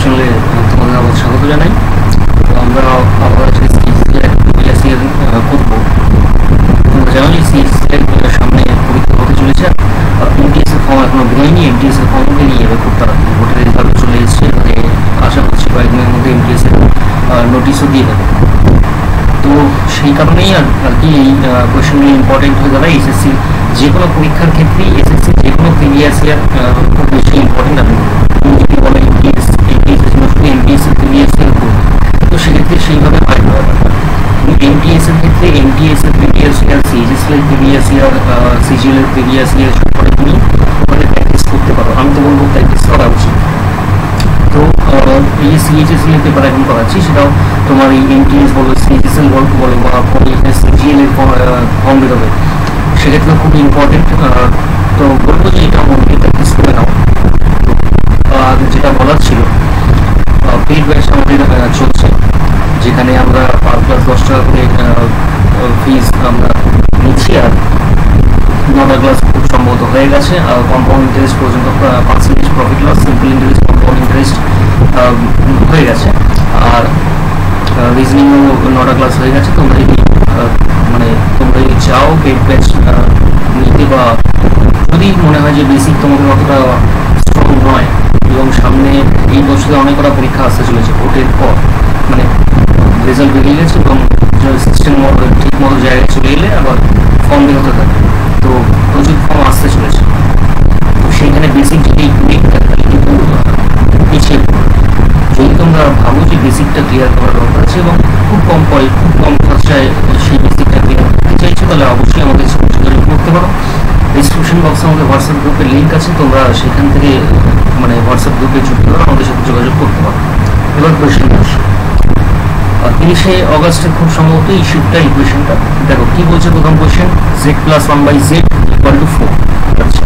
চ্যানেলে তোমাদের আবার স্বাগত জানাই। তো আমরা আবার সিএসসি করবো। তোমরা জানো যে সিএসসি সামনে পরীক্ষা হতে চলেছে। এমটিএস এর ফর্ম এখনো বেরোয়নি, এমটিএস এর ফর্ম বেরিয়ে যাবে খুব তাড়াতাড়ি, ভোটের রেজাল্ট চলে এসেছে, মানে আশা করছি কয়েকদিনের মধ্যে এমটিএস এর নোটিশও দিয়ে দেবে। তো সেই কারণেই আর কি এই কোয়েশ্চেনগুলো ইম্পর্টেন্ট হয়ে যাবে। এসএসসি যে কোনো পরীক্ষার ক্ষেত্রেই এসএসসি যে কোনো প্রিভিয়াস ইয়ার খুব বেশি ইম্পর্টেন্ট। আমি যদি বলো এমটিএস এমটিএস এর প্রিভিয়াস ইয়ার করবো, তো সেক্ষেত্রে সেইভাবে হয় না। এমটিএস এর ক্ষেত্রে এমটিএস এর প্রিভিয়াস ইয়ার, সিএইচএসএল এর প্রিভিয়াস ইয়ার, সিজিএল এর প্রিভিয়াস ইয়ার সব করে তুমি মানে প্র্যাকটিস করতে পারো। আমি তো বলবো প্র্যাকটিস করা উচিত। তো এই সিএইচএসএল এর পেপার এখন করাচ্ছি, সেটাও তোমার এই এমটিএস বলো, সিএইচএসএল বলো বা সিজিএল এর ফর্ম বেরোবে, সেক্ষেত্রে খুব ইম্পর্টেন্ট। তো বলবো যে এটা মনে প্র্যাকটিস করে নাও। যেটা বলার ছিল, পেইড ব্যাচ আমাদের চলছে, যেখানে আমরা পার ক্লাস 10 টাকা করে ফিজ আমরা নিচ্ছি। আর 9টা ক্লাস খুব সম্ভবত হয়ে গেছে। কম্পাউন্ড ইন্টারেস্ট পর্যন্ত percentage profit loss, simple interest, compound interest হয়ে গেছে। আর রিজনিংও 9টা ক্লাস হয়ে গেছে। তোমরা যদি মানে তোমরা যদি চাও পেইড ব্যাচ নিতে, বা যদি মনে হয় যে বেসিক তোমাদের অতটা স্ট্রং নয় এবং সামনে এই বছরে অনেক কটা পরীক্ষা আসতে চলেছে ভোটের পর, মানে রেজাল্ট বেরিয়ে গেছে এবং সিস্টেম ঠিক মতো জায়গায় চলে এলে আবার ফর্ম বের হতে থাকে, তো প্রচুর ফর্ম আসতে চলেছে। তো সেইখানে বেসিক যদি তাহলে কিন্তু পিছিয়ে পড়বে। যদি তোমরা ভাবো যে বেসিকটা ক্লিয়ার করার দরকার আছে এবং খুব কম খরচায় সেই বেসিকটা ক্লিয়ার করতে চাইছো, তাহলে অবশ্যই আমাদের যোগাযোগ করতে পারো। ডিসক্রিপশন বক্সে আমাদের হোয়াটসঅ্যাপ গ্রুপের লিঙ্ক আছে, তোমরা সেখান থেকে মানে হোয়াটসঅ্যাপ গ্রুপে যুক্ত করে আমাদের সাথে যোগাযোগ করতে পারো। এবার কোয়েশ্চেন আসে, 30শে অগস্টের খুব সম্ভবত এই শিফটটা, এই কোয়েশ্চেনটা দেখো কি বলছে। প্রথম question, Z plus 1/z equal to 4। আচ্ছা,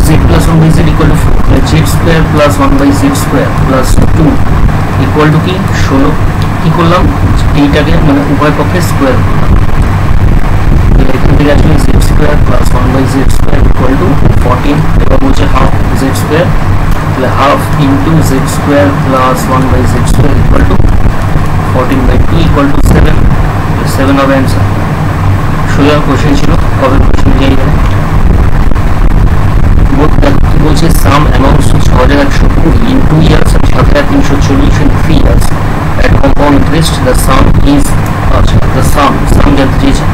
z plus 1/z equal to 4, z square plus 1/z square plus 2 equal to কি 16। কি করলাম, এইটাকে মানে উভয় পক্ষে স্কোয়ার করলাম। এখান থেকে আসলে z square plus 1/z square equal to 14। এবার বলছে হাফ z square, তাহলে half into z square plus 1/z square equal to 14/2 equal to 7। 7 হবে অ্যান্সার। সোজা কোশ্চেন ছিল, কবে কোশ্চেন দিয়ে গেলে বলছে সাম amounts 6120 in 2 years and 7340 in 3 years at compound interest. The sum is the sum জানতে চেয়েছে।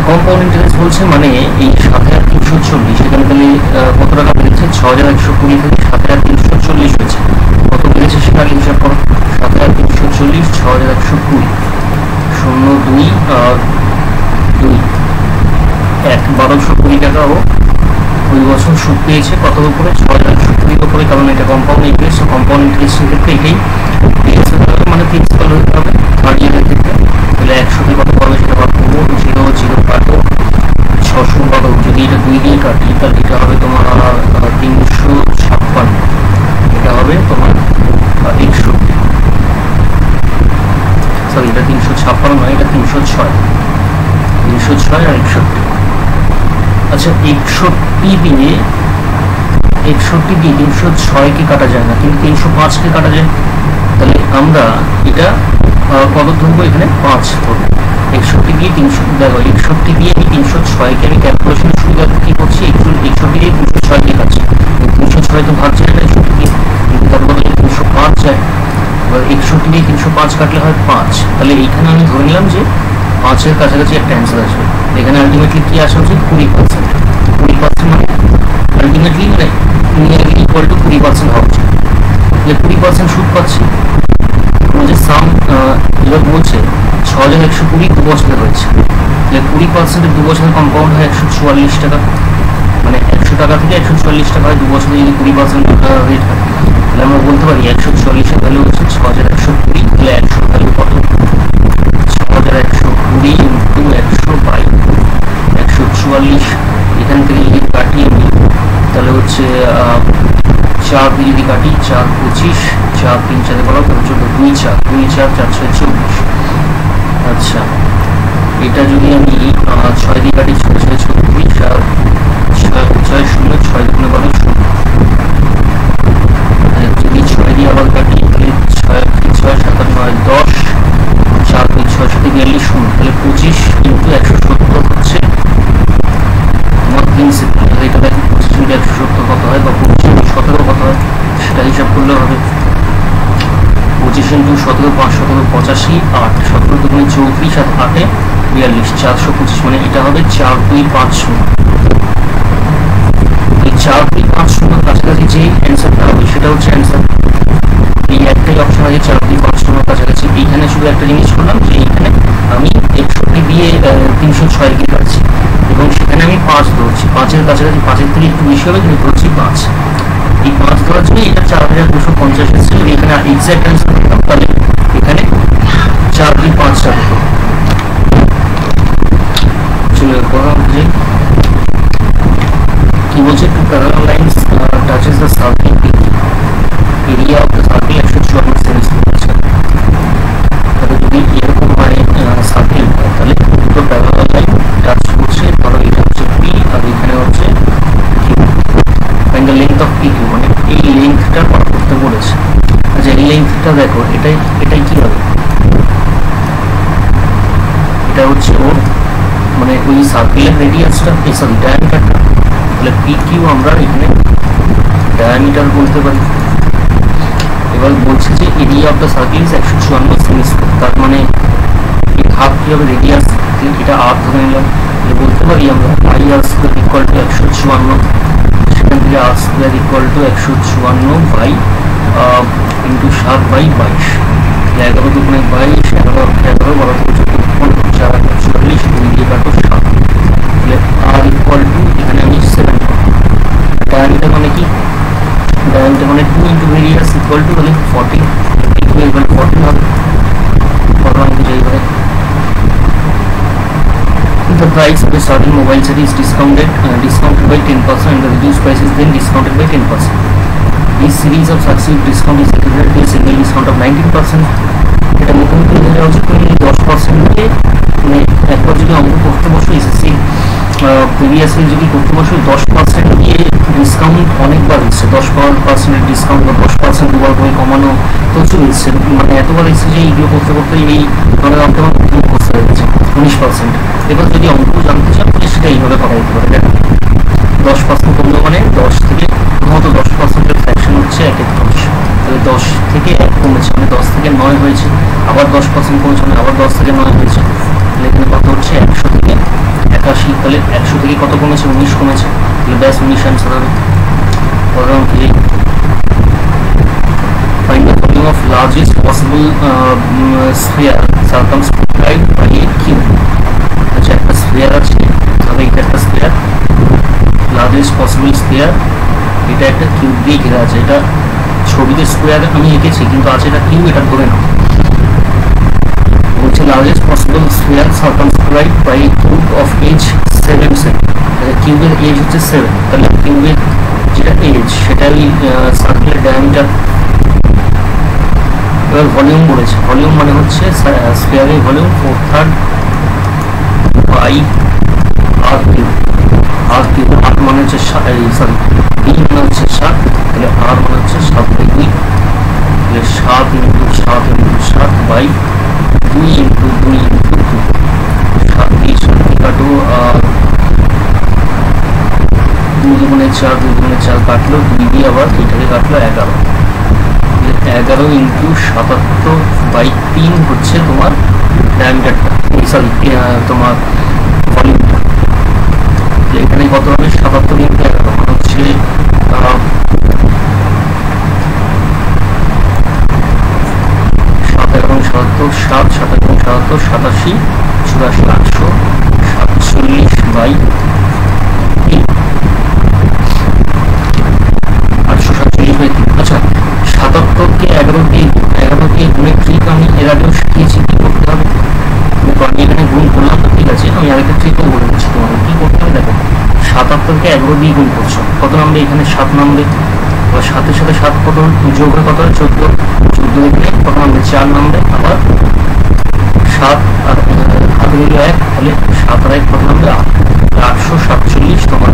কম্পাউন্ড ইন্টারেস্ট বলছে মানে এই 7340, সেখানে তাহলে কত টাকা বেড়েছে, 6120 থেকে 7340 হয়েছে, কত বেড়েছে সেটা হিসাব করো। 7340 6120 0 2 2 1 1220 টাকা ও ওই বছর সুদ পেয়েছে কত উপরে, 6070 উপরে, কারণ এটা কম্পাউন্ড ইন্টারেস্ট। কম্পাউন্ড ইন্টারেস্টের ক্ষেত্রে এটাই মানে প্রিন্সিপাল হতে হবে থার্ড ইয়ারের ক্ষেত্রে। তাহলে 100 কত পাবে সেটা ভাগ করবো, 0 0 কাটো, 600 কত, যদি এটা 2 দিয়ে কাটি তাহলে এটা হবে তোমার 356, এটা হবে তোমার 61, সরি এটা 356 নয়, এটা 306 আর 61। আচ্ছা, 61 দিয়ে 306কে কাটা যায় না, কিন্তু 305কে কাটা যায়। তাহলে আমরা এটা কত ধরবো, এখানে 5 ধরবো। 61 দিয়ে 300, দেখো 61 দিয়ে আমি 306কে আমি ক্যালকুলেশন সুবিধাতে কি করছি, 61 দিয়ে 306কে কাটছি। 306 তো ভাগ যায় না 61 দিয়ে, কিন্তু তার বদলে 305 যায়। এবার 61 দিয়ে 305 কাটলে হয় 5। তাহলে এইখানে আমি ধরে নিলাম যে 5-এর কাছাকাছি একটা অ্যান্সার আসবে। এখানে আলটিমেটলি কি আসা উচিত, 20%। 20% মানে আলটিমেটলি মানে নিয়ারলি ইকুয়াল টু 20% হওয়া উচিত। 20% সুদ পাচ্ছি। যে সাম এবার বলছে 6120 2 বছরে হয়েছে, তাহলে 20% 2 বছরের কম্পাউন্ড হয় 144 টাকা, মানে 100 টাকা থেকে 144 টাকা হয় 2 বছরে যদি 20% রেট হয়। তাহলে আমরা বলতে পারি 144-এর ভ্যালু হচ্ছে 6120, তাহলে 100 ভ্যালু কত, 6120 ইন্টু 100/144। এখান থেকে যদি কাটি আমি তাহলে হচ্ছে 4 দিয়ে যদি কাটি 4 25, 4 3 4 বলা 14, 2 4 2 4 4 6 24। আচ্ছা, এটা যদি আমি 6 দিয়ে কাটি 6 6 24, 6 0, 6 দুগুণে কত 0। যদি 6 দিয়ে আবার কাটি তাহলে 6 6 7 9 10, 4 2 6 7 42 0, তাহলে 25 ইন্টু 170 হচ্ছে তোমার প্রিন্সিপাল। এটা দেখো 25 ইন্টু 170 কত হয়, বা 25 ইন্টু 17 কত হয় সেটা হিসাব করলে হবে। 25 ইন্টু 17 5 17 85, 8 17 দুগুণে 34 আর 8 42, 425, মানে এটা হবে 4250। এই 4250 কাছাকাছি যে অ্যান্সারটা হবে সেটা হচ্ছে অ্যান্সার। এই একটাই অপশন আছে 4250 কাছাকাছি। এইখানে শুধু একটা জিনিস করলাম যে এইখানে আমি 61 দিয়ে 306 কে কাটছি এবং সেখানে আমি 5 ধরছি, 5-এর কাছাকাছি, 5-এর থেকে একটু বেশি হবে কিন্তু ধরছি 5। এই 5 ধরার জন্য এটা 4250 এসেছিল। এখানে এক্সাক্ট অ্যান্সার করতাম তাহলে এখানে 4 2 5টা হতো। চলো প্রথম যে কি বলছে, two parallel lines touches the circle pick, area of the circle 154 সেমি আছে। তাহলে যদি এরকম হয় সার্কেল তাহলে দুটো প্যারালাল লাইন টাচ করছে, ধরো এটা হচ্ছে পি আর এখানে হচ্ছে Q, find the length of P Q, মানে এই লেন্থটা পার করতে বলেছে। আচ্ছা এই লেন্থটা দেখো এটাই কি হবে, এটা হচ্ছে ওর মানে ওই সার্কেলের রেডিয়াসটা, সরি ডায়ামিটারটা, তাহলে পি কিউ আমরা এখানে ডায়ামিটার বলতে পারি। এবার বলছে যে area of the circle is 154 semi square, তার মানে হাফ কি হবে, রেডিয়াস এটা আর ধরে নিলাম, বলতে পারি আমরা আই আর স্কোয়ার ইকুয়াল টু 154, সেখান থেকে r square equal to 154 by into 7/22, 11 দুগুণে 22, 11 12 থেকে 14 4 40, 2 দিয়ে কাটো 7, তাহলে আর ইকুয়াল টু এখানে আমি 7। ডায়ামিটার মানে কি, ডায়ামিটার মানে 2 ইন্টু রেডিয়াস ইকুয়াল টু তাহলে 40, 40 হবে। The price of a certain mobile set is discounted by 10% and the reduced price is then discounted by 10%. This series of successive discount is equivalent to a single discount of 19%. এটা মোটামুটি বোঝা উচিত তুমি 10%কে মানে একবার যদি অঙ্ক করতে বসো এসএসসি প্রিভিয়াসলি যদি করতে বসো 10% দিয়ে ডিসকাউন্ট অনেকবার এসছে, 10% ডিসকাউন্ট বা 10% দুবার করে কমানো প্রচুর এসছে, মানে এতবার এসছে যে এইগুলো করতে করতে এই ধরনের অঙ্ক করতে হয়েছে 19%। এবার যদি অঙ্ক জানতে চান তাহলে সেটা এইভাবে করা যেতে পারে। দেখো 10% কমলো মানে 10 থেকে প্রথমত 10%-এর ফ্র্যাকশন হচ্ছে 1 এর 10, তাহলে 10 থেকে 1 কমেছে মানে 10 থেকে 9 হয়েছে, আবার 10% কমেছে মানে আবার 10 থেকে 9 হয়েছে, তাহলে এখানে কত হচ্ছে 100 থেকে 81, তাহলে 100 থেকে কত কমেছে 19 কমেছে, তাহলে ব্যাস 19 অ্যান্সার হবে। প্রথম কি find the volume of largest possible sphere circumscribed by a cube। আচ্ছা একটা স্ফিয়ার আছে, তাহলে এটা একটা স্ফিয়ার, লার্জেস্ট পসিবল স্ফিয়ার, এটা একটা কিউব দিয়ে ঘেরা আছে। এটা ছবিতে স্কোয়ার আমি এঁকেছি কিন্তু আছে এটা কিউব, এটা ধরে না। বলছে largest possible sphere circumscribed by a cube of edge 7 সেমি, তাহলে কিউবের এজ হচ্ছে 7, তাহলে কিউবের যেটা এজ সেটা ওই সার্কেলের ডায়ামিটার। এবার ভলিউম বলেছে, ভলিউম মানে হচ্ছে স্ফিয়ারের volume 4/3 by r cube, r cube r মানে হচ্ছে সরি বি মানে হচ্ছে 7, তাহলে আর মানে হচ্ছে 7/2, তাহলে 7 into 7 into 7 by 2 into 2 into 2, 7 দিয়ে 7 কাটো আর 2 দুগুণে 4, 2 দুগুণে 4 কাটলো, 2 দিয়ে আবার এটাকে কাটলো 11, 11 ইন্টু 77/3 হচ্ছে তোমার ডায়ামিটারটা, সরি তোমার ভলিউমটা। এখানে কত হবে 77 ইন্টু 11 মানে হচ্ছে 7 এবং 77 7 7 এবং 77 87 84 847 বাই 847/3। আচ্ছা 77কে 11 দিয়ে গুণে ট্রিক আমি এর আগেও শিখিয়েছি কি করতে হবে, আমি এখানে গুণ করলাম তো ঠিক আছে, আমি আরেকটা ট্রিকও বলে দিচ্ছি তোমাদের কি করতে হবে। দেখো 77কে 11 দিয়ে গুণ করছো কত নামবে, এখানে 7 নামবে, আবার 7-এর সাথে 7 কত যোগ হয়ে কত হয় 14, 14 এখানে কত নামবে 4 নামবে, আবার 7 আর 7 হলো 1, তাহলে 7 আর 1 কত নামবে 8, 847 তোমার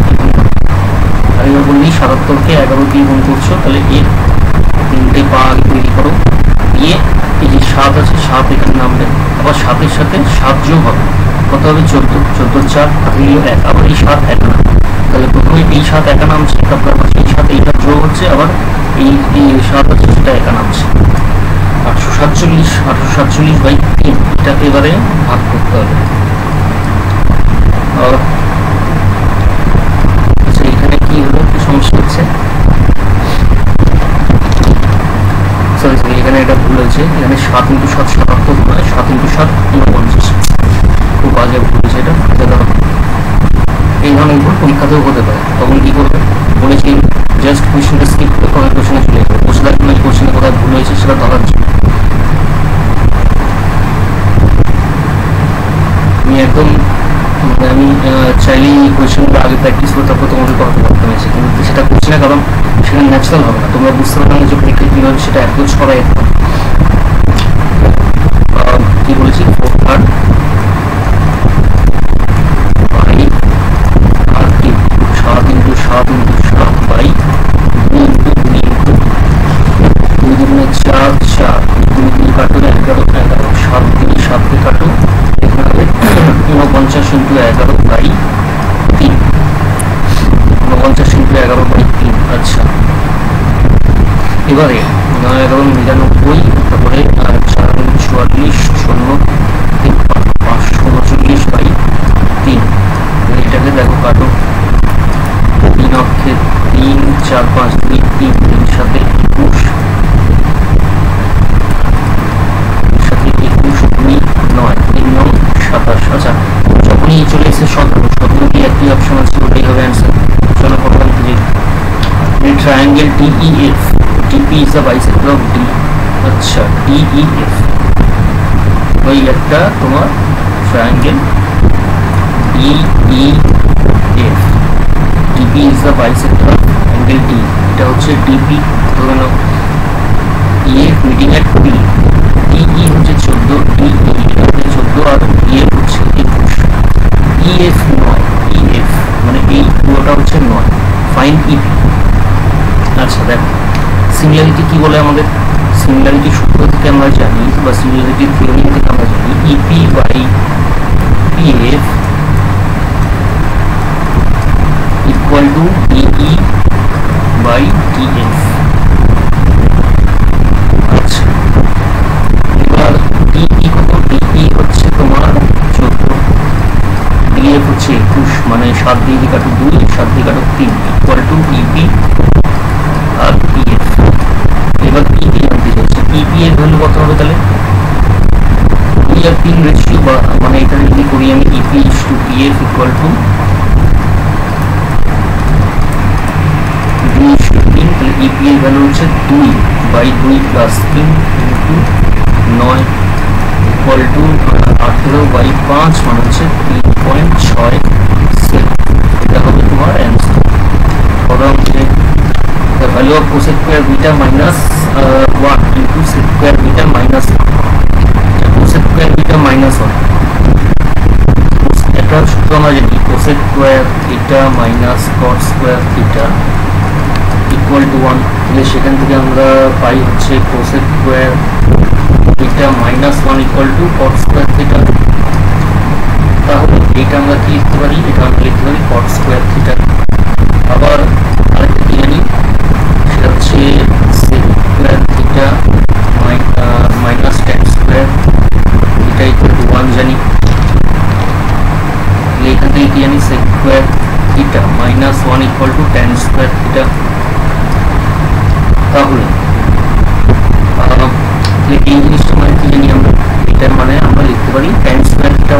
77 কে 11 দিয়ে গুণ করছো, তাহলে এর 3টে পা আগে তৈরি করো, দিয়ে এই যে 7 আছে 7 এখানে নামবে, আবার 7-এর সাথে 7 যোগ হবে, কত হবে 14, 14 4 1, আবার এই 7 একা নামবে, তাহলে প্রথমে এই 7 একা নামছে, তারপর এই 7 এইটা যোগ হচ্ছে, আবার এই 7 আছে সেটা একা নামছে। 847/3 এটাকে এবারে ভাগ করতে হবে। আচ্ছা এখানে কি হলো, একটু সমস্যা হচ্ছে, সরি এখানে এটা ভুল হয়েছে, এখানে 7 × 7 77 নয়, 7 × 7 49, খুব বাজে ভুল হয়েছে, এটা ফাঁকে দেওয়া। এই ধরনের ভুল পরীক্ষাতেও হতে পারে, তখন কি করবে বলেছি, জাস্ট কোয়েশ্চেনটা স্কিপ করে পরের কোয়েশ্চেনে চলে যাবে, বসে থাকবে না কোয়েশ্চেনে কোথায় ভুল হয়েছে সেটা ধরার জন্য। আমি চাইলেই কোয়েশ্চেনগুলো আগে প্র্যাকটিস করে তারপর তোমাদের করাতে পারতাম এসে, কিন্তু সেটা করছি না, কারণ সেটা ন্যাচারাল হবে না, তোমরা বুঝতে পারবে না যে পরীক্ষা কীভাবে সেটা অ্যাপ্রোচ করা যেতে পারে। কি বলেছি, 4/3 বাই 7 × 7 × 7 বাই 2 × 4 4, 2 কাটো 11 11, 7 × 7 কাটো, এখানে হবে 49 × 11 বাই 3, 49 × 11 বাই 3। আচ্ছা এবারে 9 11 99, তারপরে 4 × 44 539 বাই 3, এটাকে দেখো কাটো, 3 অক্ষে 3 4 5 2 3, 3 সাথে 21, সাথে 21 2 9, 3 9 27। আচ্ছা যখনই চলে এসে 17 কি একটি অপশন আছে, ওটাই হবে অ্যান্সার। চলো প্রথম থেকে triangle DEF, DP is the bisector of D। আচ্ছা DEF ওই একটা তোমার triangle DEF, DP is the bisector of angle D, এটা হচ্ছে DP, ধরে নাও EF মিটিং এট P, DE হচ্ছে 14, DE এটা হচ্ছে 14, আর EF হচ্ছে 21, EF 9, EF মানে এই পুরোটা হচ্ছে 9, ফাইন EP। আচ্ছা দেখো সিমিলারিটি কি বলে, আমাদের সিমিলারিটি সূত্র থেকে আমরা জানি, বা সিমিলারিটি থিওরি থেকে আমরা জানি, EP by PF equal to DE by DF। আচ্ছা এবার DE কত, DE হচ্ছে তোমার 14, DF হচ্ছে 21, মানে 7 দিয়ে কাটো 2, 7 দিয়ে কাটো 3, ইকুয়াল টু EP আর PF। এবার EP জানতে চাইছি, EP এর ভ্যালু কত হবে, তাহলে E আর P রেশিও, বা মানে এখানে যদি করি আমি EP is to PF equal two D is to 3, তাহলে EP এর ভ্যালু হচ্ছে 2 by 2 plus 3 into 9 equal to 18 by 5, মানে হচ্ছে 3.67। এটা হবে তোমার অ্যান্সার। ধরো হচ্ছে the value of cosec square beta minus 1 into sec square beta minus 1, cosec square beta minus 1 এটা সূত্র আমরা জানি, cosec square theta minus cot square theta equal to 1, তাহলে সেখান থেকে আমরা পাই হচ্ছে cosec square theta minus 1 equal to cot square theta। তাহলে এটা আমরা কি লিখতে পারি, এটা আমরা লিখতে পারি cot square theta। আবার আরেকটা কি জানি, সেটা হচ্ছে sec square theta minus tan square theta equal to 1 জানি, এখান থেকে কি জানি sec square theta minus 1 equal to tan square theta। তাহলে এই জিনিসটা মানে কি জানি আমরা, এটার মানে আমরা লিখতে পারি tan square theta,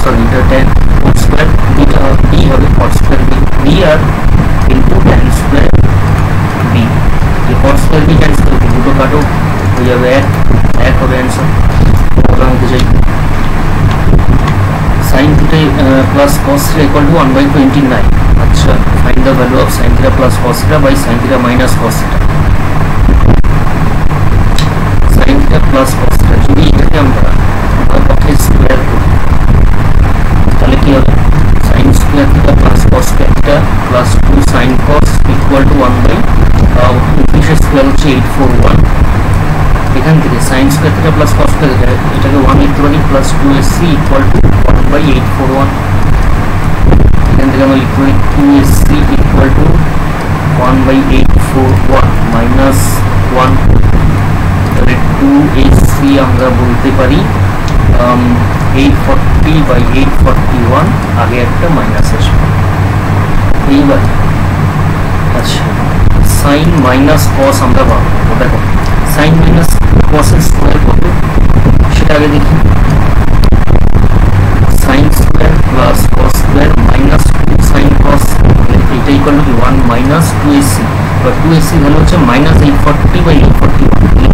সরি এটা tan cot square theta B হবে cot square B আর into tan square B, এই cot square B tan square B দুটো কাটো হয়ে যাবে 1 হবে অ্যান্সার। বলতে চাই sin theta plus cos theta equal to 1/29। আচ্ছা find the value of sin theta plus cos theta by sin theta minus cos theta। sin theta plus cos theta যদি এটাকে আমরা পক্ষে স্কয়ার করি তাহলে কি হবে, sin square theta plus cos theta plus 2 sin cos equal to 1/29। Square plus cos square, এটাকে 1 লিখতে পারি, প্লাস 2ac ইকুয়াল টু 1/841। এখান থেকে আমরা লিখতে পারি 2ac ইকুয়াল টু 1/841 মাইনাস 1, তাহলে 2ac আমরা বলতে পারি 840/841, আগে একটা মাইনাস আসবে। এইবার আচ্ছা, সাইন মাইনাস কস আমরা পাবো, দেখো সাইন মাইনাস কসের স্কোয়ার কত সেটা আগে দেখি। Sine square plus cos square minus 2 sign কস, এটা ইকুয়াল টু 1 মাইনাস 2ac, বা 2ac ভ্যালু হচ্ছে মাইনাস 840/841,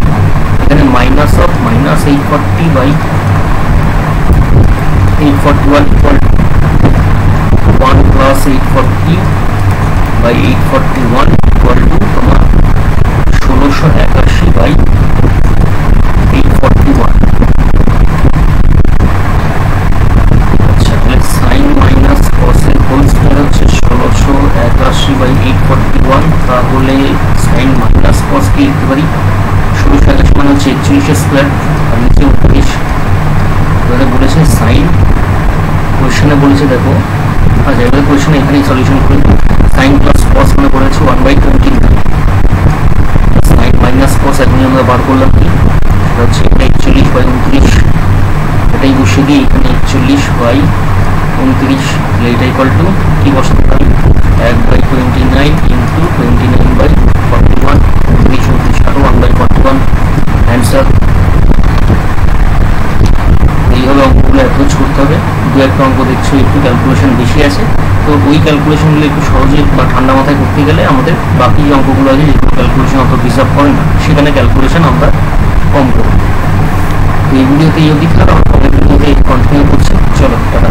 এখানে minus of minus 840/841 equal to 1 plus 840/841 equal to তোমার 1681/841। আচ্ছা, তাহলে সাইন মাইনাস কসের হোল স্কয়ার হচ্ছে 1681/841, তাহলে সাইন মাইনাস কস কি লিখতে পারি 1681 মানে হচ্ছে 41 স্কয়ার আর নিচে 19। এবারে বলেছে সাইন, কোয়েশ্চেনে বলেছে দেখো, আচ্ছা এবারে কোয়েশ্চেনে এখানেই সলিউশন করে সাইন প্লাস কস মানে বলেছে 1/29, সাইন মাইনাস কস এখনই আমরা বার করলাম কি সেটা হচ্ছে 41/29, এটাই বসে দিয়ে এখানে 41/29, এটা ইকুয়াল টু কি বসাতে পারি 1/29 ইন্টু 29/41, 29 আরো 1/41 অ্যান্সার। এইভাবে অঙ্কগুলো অ্যাপ্রোচ করতে হবে। দু একটা অঙ্ক দেখছো একটু ক্যালকুলেশন বেশি আছে, তো ওই ক্যালকুলেশনগুলো একটু সহজে বা ঠান্ডা মাথায় করতে গেলে আমাদের বাকি যে অঙ্কগুলো আছে যেগুলো ক্যালকুলেশন অত ডিসার্ভ করে না সেখানে ক্যালকুলেশন আমরা কম করব। তো এই ভিডিওতে এই অবধি, আর পরের ভিডিওতে কন্টিনিউ করছি। চলো টাটা।